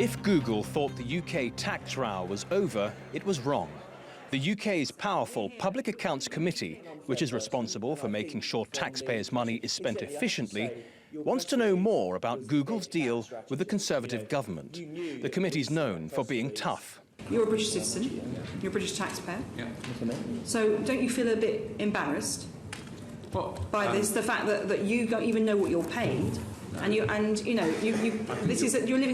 If Google thought the UK tax row was over, it was wrong. The UK's powerful Public Accounts Committee, which is responsible for making sure taxpayers' money is spent efficiently, wants to know more about Google's deal with the Conservative government. The committee's known for being tough. You're a British citizen, you're a British taxpayer. Yeah. So don't you feel a bit embarrassed by this, the fact that you don't even know what you're paid? And you're living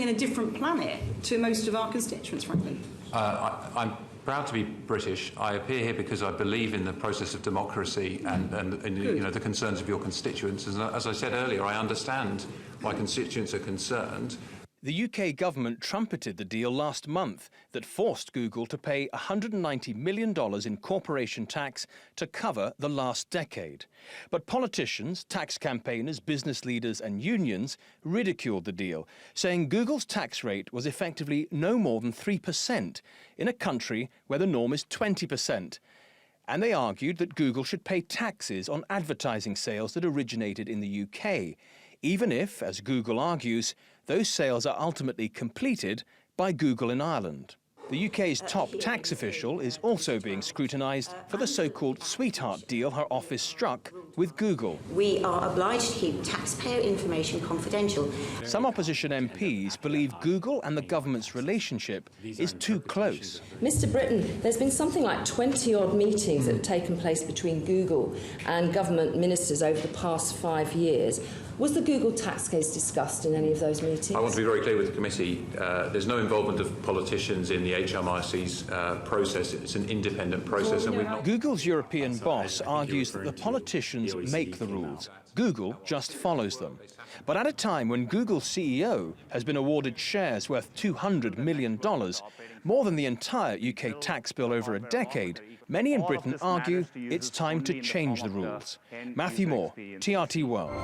in a different planet to most of our constituents, frankly. I'm proud to be British. I appear here because I believe in the process of democracy and the concerns of your constituents. As I said earlier, I understand why constituents are concerned. The UK government trumpeted the deal last month that forced Google to pay $190 million in corporation tax to cover the last decade. But politicians, tax campaigners, business leaders and unions ridiculed the deal, saying Google's tax rate was effectively no more than 3% in a country where the norm is 20%. And they argued that Google should pay taxes on advertising sales that originated in the UK, even if, as Google argues, those sales are ultimately completed by Google in Ireland. The UK's top tax official is also being scrutinised for the so-called sweetheart deal her office struck with Google. We are obliged to keep taxpayer information confidential. Some opposition MPs believe Google and the government's relationship is too close. Mr Britton, there's been something like 20-odd meetings that have taken place between Google and government ministers over the past 5 years. Was the Google tax case discussed in any of those meetings? I want to be very clear with the committee. There's no involvement of politicians in the HMRC's process. It's an independent process. And we've not... Google's European boss argues that the politicians make the rules. Google just follows them. But at a time when Google's CEO has been awarded shares worth $200 million, more than the entire UK tax bill over a decade, many in Britain argue it's time to change the rules. Matthew Moore, TRT World.